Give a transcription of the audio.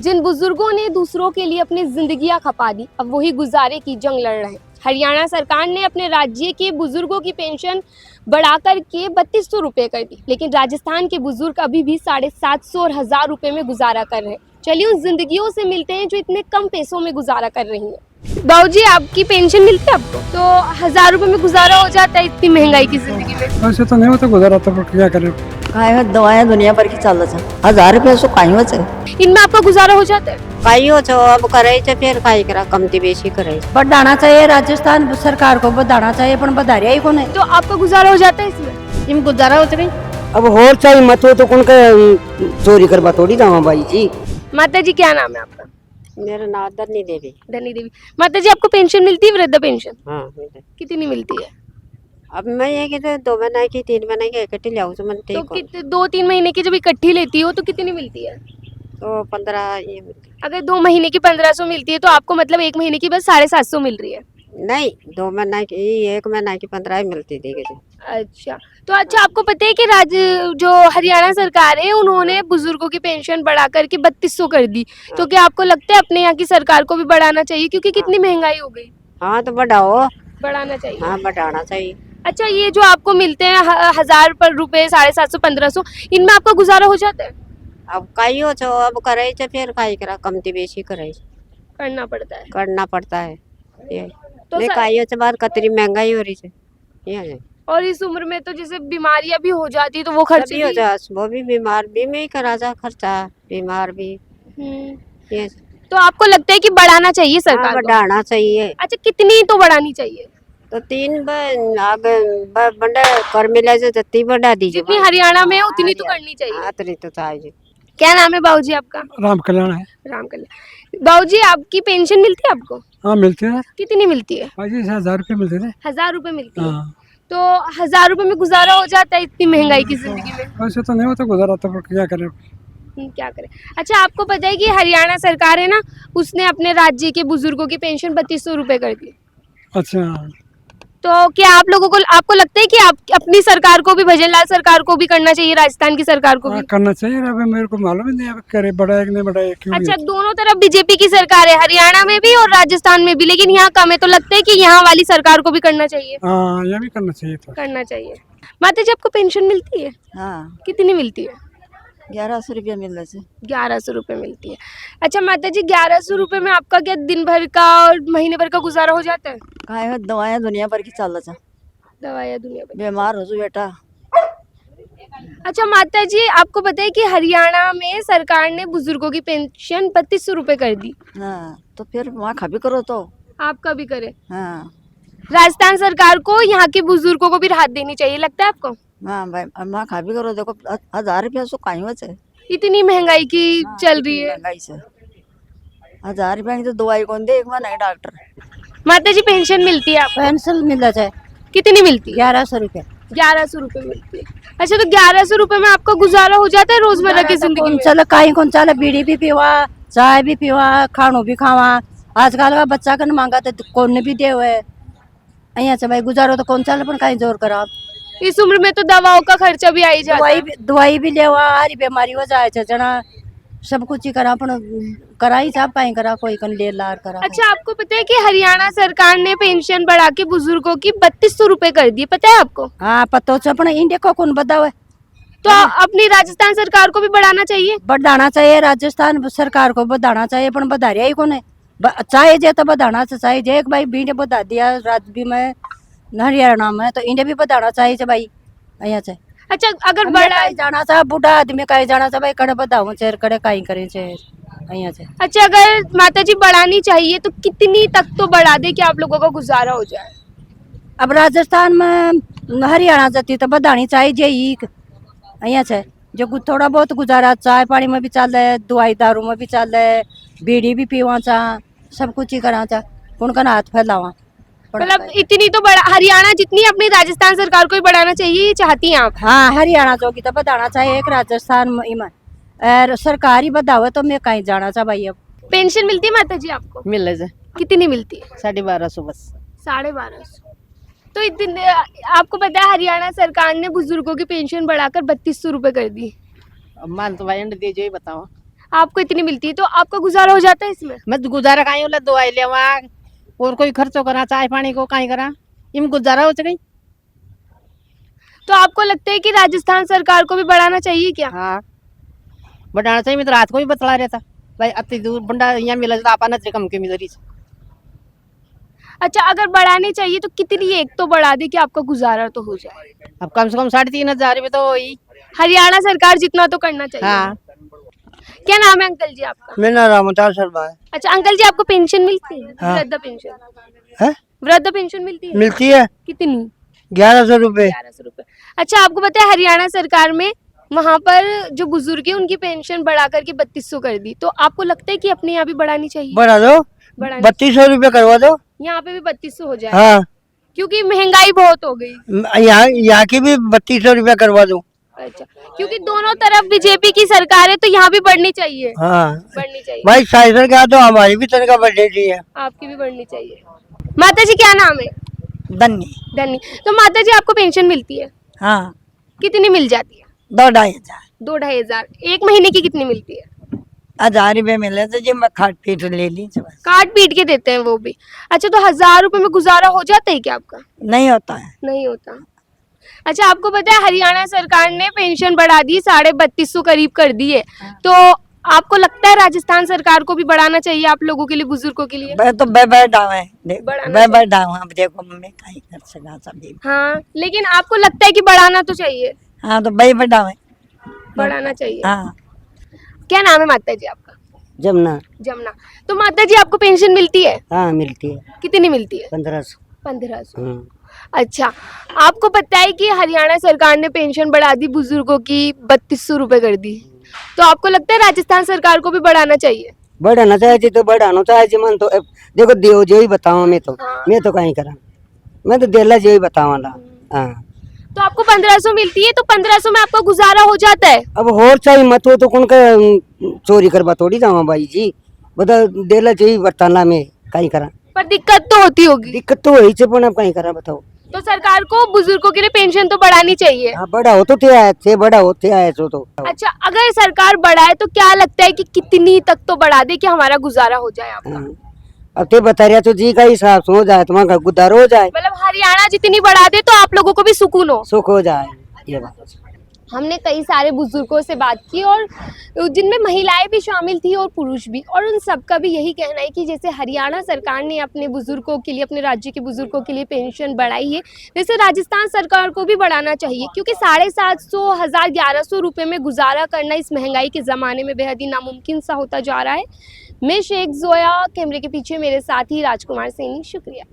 जिन बुजुर्गों ने दूसरों के लिए अपनी जिंदगियां खपा दी, अब वही गुजारे की जंग लड़ रहे हैं। हरियाणा सरकार ने अपने राज्य के बुजुर्गों की पेंशन बढ़ाकर के 3200 रुपये कर दी, लेकिन राजस्थान के बुजुर्ग अभी भी 750 और 1000 रुपये में गुजारा कर रहे हैं। चलिए उन जिंदगियों से मिलते हैं जो इतने कम पैसों में गुजारा कर रही हैं। बाबूजी, आपकी पेंशन मिलती है आपको? तो 1000 रुपये में गुजारा हो जाता है इतनी महंगाई की जिंदगी में? वैसे तो नहीं होता गुजारा, तो क्या करें। काय दवाएं दुनिया भर की चल रहा 1000 रुपया सो काही होच इनमें आपका गुजारा हो जाता है? काही होच अब करायचं फिर काय करा कमती बेशी करायचं बढ़ाना चाहिए, राजस्थान सरकार को बढ़ाना चाहिए, पण बढ़ारिया ही कोने। तो आपका गुजारा हो जाता है इसमें? इम गुजारा होता नहीं। अब और चाहिए मत हो तो कौन का चोरी करवा थोड़ी जावा भाई जी। माता जी, क्या नाम है आपका? मेरा नाम धनी देवी। धनी देवी। माता जी, आपको पेंशन मिलती है, वृद्ध पेंशन? हाँ कितनी मिलती है? अब मैं ये कि 2 महीने की 3 महीने की इकट्ठी लाऊं तो मनते तो 2-3 महीने की जब इकट्ठी लेती हो तो कितनी मिलती है? तो 15 ये मिलती अगर 2 महीने की 1500 मिलती है तो आपको मतलब 1 महीने की बस 750 मिल रही है। नहीं 2 महीने की 1 महीने की 15 ही मिलती थी जी। अच्छा, तो अच्छा आपको पता है कि जो हरियाणा सरकार है उन्होंने बुजुर्गों की पेंशन बढ़ा करके 3200 कर दी, तो क्या आपको लगता है अपने यहाँ की सरकार को भी बढ़ाना चाहिए, क्योंकि कितनी महंगाई हो गई? हाँ तो बढ़ाओ, बढ़ाना चाहिए। हाँ बढ़ाना चाहिए। अच्छा, ये जो आपको मिलते हैं 1000 पर रुपए, 750, 1500, इनमें आपका गुजारा हो जाता है? अब काही होच अब करायचं फिर काय करा कमती बेशी करायचं करना पड़ता है। करना पड़ता है ये तो नहीं काही होच बाद कतरी महंगाई हो रही है ये है। और इस उम्र में तो जैसे बीमारियां भी हो जाती है तो वो खर्च भी हो जा वो भी बीमार भी में ही करा जा खर्चा बीमार भी ये तो आपको लगता है कि बढ़ाना चाहिए सरकार को? बढ़ाना चाहिए। अच्छा, कितनी तो बढ़ानी चाहिए? तो 3 आगे बंडे कर मिले जो जत्ती बढ़ा दीजिए, जितनी हरियाणा में है उतनी तो करनी चाहिए। हाँ तो चाहिए। क्या नाम है बाबूजी आपका? राम कल्याण है। राम कल्याण। बाबूजी, आपकी पेंशन मिलती है आपको? हाँ मिलती है। कितनी मिलती है? भाई जी 1000 रुपये मिलते थे। 1000 रुपये मिलती है? हाँ। तो 1000 रुपये में गुजारा हो जाता है इतनी महंगाई की जिंदगी में? वैसे तो नहीं होता गुजारा, तो क्या करें। क्या करें। अच्छा, आपको पता है कि हरियाणा सरकार है ना, उसने अपने राज्य के बुजुर्गों की पेंशन 3200 रुपये कर दी। अच्छा, तो क्या आप लोगों को आपको लगता है कि आप अपनी सरकार को भी, भजन लाल सरकार को भी करना चाहिए, राजस्थान की सरकार को भी? करना चाहिए। अभी मेरे को मालूम ही नहीं अब करे बढ़ाया कि नहीं बढ़ाया क्यों। अच्छा, दोनों तरफ बीजेपी की सरकार है, हरियाणा में भी और राजस्थान में भी, लेकिन यहाँ कम है, तो लगता है कि यहाँ वाली सरकार को भी करना चाहिए? हाँ, यह भी करना चाहिए था। करना चाहिए। माता जी, आपको पेंशन मिलती है? हाँ कितनी मिलती है? 1100 रुपया मिल रहा है। 1100 रुपये मिलती है। अच्छा माता जी, 1100 रुपये में आपका क्या दिन भर का और महीने भर का गुजारा हो जाता है? काय दवाएं दुनिया भर की चल रहा दवाइयाँ दुनिया भर। बीमार हो जो बेटा। अच्छा माता जी, आपको पता है कि हरियाणा में सरकार ने बुजुर्गों की पेंशन 3200 रुपये कर दी। हाँ तो फिर वहाँ खा भी करो तो। आपका भी करे? हाँ राजस्थान सरकार को यहाँ के बुजुर्गों को भी राहत देनी चाहिए, लगता है आपको? हाँ भाई वहाँ खा भी करो, देखो 1000 रुपया सो काही होच इतनी महंगाई की चल रही है। महंगाई से 1000 रुपया की तो दवाई कौन दे एक बार नहीं डॉक्टर। माता जी, पेंशन मिलती है आपको? पेंशन मिल जाए। कितनी मिलती है? 1100 रुपया। 1100 रुपये मिलती है। अच्छा, तो 1100 रुपये में आपका गुजारा हो जाता है रोजमर्रा की जिंदगी में? चल काही कौन चल बीड़ी भी पीवा, चाय भी पीवा, खानो भी खावा। आजकल का बच्चा कन मांगा तो कौन भी दे हुए अहिया से भाई गुजारो तो कौन चल पण काही जोर करा। इस उम्र में तो दवाओं का खर्चा भी आई जाता है। दवाई भी लेवा, हरी बीमारी हो जाए जना सब कुछ ही करा, पण करा ही सब काही करा, कोई कन ले लार करा। अच्छा, आपको पता है कि हरियाणा सरकार ने पेंशन बढ़ा के बुजुर्गों की 3200 रुपये कर दी, पता है आपको? हाँ पतो छ, पण इंडिया को कौन बतावे। तो अपनी राजस्थान सरकार को भी बढ़ाना चाहिए? बढ़ाना चाहिए, राजस्थान सरकार को बढ़ाना चाहिए, पण बढ़ारिया ही कोने। चाहे जे तो बढ़ाना चाहिए, जे एक भाई बीने बढ़ा दिया राज्य में हरियाणा में, तो इंडिया भी बढ़ाना चाहिए भाई अहिया से। अच्छा, अगर बढ़ा जाना चा बूढ़ा आदमी कहीं जाना चा भाई कड़े बताओ चेर कड़े कहीं करे चेर अहिया से। अच्छा, अगर माता जी बढ़ानी चाहिए तो कितनी तक तो बढ़ा दे कि आप लोगों का गुजारा हो जाए? अब राजस्थान में हरियाणा जाती तो बढ़ानी चाहिए जे अहिया से, जो थोड़ा बहुत गुजारा चाय पानी में भी चल है, दवाई दारू में भी चल है, बीड़ी भी पीवा चा, सब कुछ ही करा चा, उनका हाथ फैलावा। मतलब इतनी तो बड़ा हरियाणा जितनी अपनी राजस्थान सरकार को भी बढ़ाना चाहिए, ये चाहती हैं आप? हाँ, हरियाणा जो की तो बढ़ाना चाहिए, एक राजस्थान में और सरकारी बढ़ावे तो मैं कहीं जाना चाह भाई। अब पेंशन मिलती है माता जी आपको? मिल रहा है। कितनी मिलती है? 1250 बस। 1250। तो इतने आपको पता है हरियाणा सरकार ने बुजुर्गों की पेंशन बढ़ाकर 3200 रुपये कर दी। अब मान तो भाई दे जो ही बताओ। आपको इतनी मिलती है तो आपका गुजारा हो जाता है इसमें? मैं तो गुजारा कहीं होला दवाई लेवा और कोई खर्चो करा चाय पानी को कहीं करा इम गुजारा हो सके। तो आपको लगता है कि राजस्थान सरकार को भी बढ़ाना चाहिए क्या? हाँ बढ़ाना चाहिए। मैं तो रात को भी बतला रहता भाई अति दूर बंडा यहाँ मिला तो आपा नजर कम के मिजरी से। अच्छा, अगर बढ़ानी चाहिए तो कितनी एक तो बढ़ा दे कि आपका गुजारा तो हो जाए। अब कम से कम 3,500 रुपये तो वही। हरियाणा सरकार जितना तो करना चाहिए। हाँ क्या नाम है अंकल जी आपका? मेरा नाम रामतार शर्मा है। अच्छा अंकल जी, आपको पेंशन मिलती है? हाँ। वृद्ध पेंशन? है? वृद्ध पेंशन मिलती है? मिलती है कितनी? 1100 रुपए। 1100 रुपए। अच्छा, आपको पता है हरियाणा सरकार में वहाँ पर जो बुजुर्ग है उनकी पेंशन बढ़ा करके 3200 कर दी, तो आपको लगता है कि अपने यहाँ भी बढ़ानी चाहिए? बढ़ा दो, बढ़ानी 3200 रुपए करवा दो। यहाँ पे भी 3200 हो जाए? हाँ क्योंकि महंगाई बहुत हो गई। यहाँ की भी 3200 रुपया करवा दो। अच्छा, क्योंकि दोनों तरफ बीजेपी की सरकार है तो यहाँ भी बढ़नी चाहिए। हाँ बढ़नी चाहिए। भाई शासन का तो हमारी भी तनख्वाह बढ़नी चाहिए। आपकी भी बढ़नी चाहिए। माता जी क्या नाम है? धन्य। धनी। तो माता जी आपको पेंशन मिलती है? हाँ कितनी मिल जाती है? 2-2,500 2-2.5 हजार। एक महीने की कितनी मिलती है? 1000 रुपये मिले तो जी मैं खाट पीट ले ली तो बस। काट पीट के देते हैं वो भी। अच्छा, तो 1000 रुपए में गुजारा हो जाता है क्या आपका? नहीं होता है। नहीं होता। अच्छा, आपको पता है हरियाणा सरकार ने पेंशन बढ़ा दी, 3250 करीब कर दी है, तो आपको लगता है राजस्थान सरकार को भी बढ़ाना चाहिए आप लोगों के लिए, बुजुर्गों के लिए? मैं तो बैठाऊँ है, बढ़ाना बैठाऊँ। अब देखो मैं कहीं कर सका सभी। हाँ, लेकिन आपको लगता है कि बढ़ाना तो चाहिए? हाँ तो बैठाऊँ है। बढ़ाना चाहिए। हाँ क्या नाम है माता जी आपका? जमुना। जमुना। तो माता जी आपको पेंशन मिलती है? हाँ मिलती है कितनी मिलती है? 1500। 1500। अच्छा, आपको पता है कि हरियाणा सरकार ने पेंशन बढ़ा दी बुजुर्गों की, 3200 रुपए कर दी, तो आपको लगता है राजस्थान सरकार को भी बढ़ाना चाहिए? बढ़ाना चाहिए तो बढ़ाना चाहिए मन तो देखो देव जो ही बताऊँ मैं तो मैं तो कहीं करा मैं तो देला जो ही बताऊँ ला। हाँ तो आपको 1500 मिलती है, तो 1500 में आपका गुजारा हो जाता है? अब और चाहिए मत हो तो कौन का चोरी करवा थोड़ी जावा भाई जी। बता देला जो ही बताना मैं कहीं करा। पर दिक्कत तो होती होगी। दिक्कत तो वही से पण अब कहीं करा बताओ। तो सरकार को बुजुर्गों के लिए पेंशन तो बढ़ानी चाहिए। हाँ बड़ा हो तो थे बड़ा होते आए तो। अच्छा, अगर सरकार बढ़ाए तो क्या लगता है कि कितनी तक तो बढ़ा दे कि हमारा गुजारा हो जाए आपका? हाँ। अब ते बता रहा तो जी का हिसाब से हो जाए तुम्हारा गुजारा हो जाए। मतलब हरियाणा जितनी बढ़ा दे तो आप लोगों को भी सुकून हो। सुख हो जाए ये बात। हमने कई सारे बुजुर्गों से बात की और जिनमें महिलाएं भी शामिल थी और पुरुष भी, और उन सबका भी यही कहना है कि जैसे हरियाणा सरकार ने अपने बुजुर्गों के लिए, अपने राज्य के बुजुर्गों के लिए पेंशन बढ़ाई है, वैसे राजस्थान सरकार को भी बढ़ाना चाहिए, क्योंकि 750, 1000, 1100 रुपये में गुजारा करना इस महंगाई के ज़माने में बेहद ही नामुमकिन सा होता जा रहा है। मैं शेख जोया, कैमरे के पीछे मेरे साथी राजकुमार सैनी, शुक्रिया।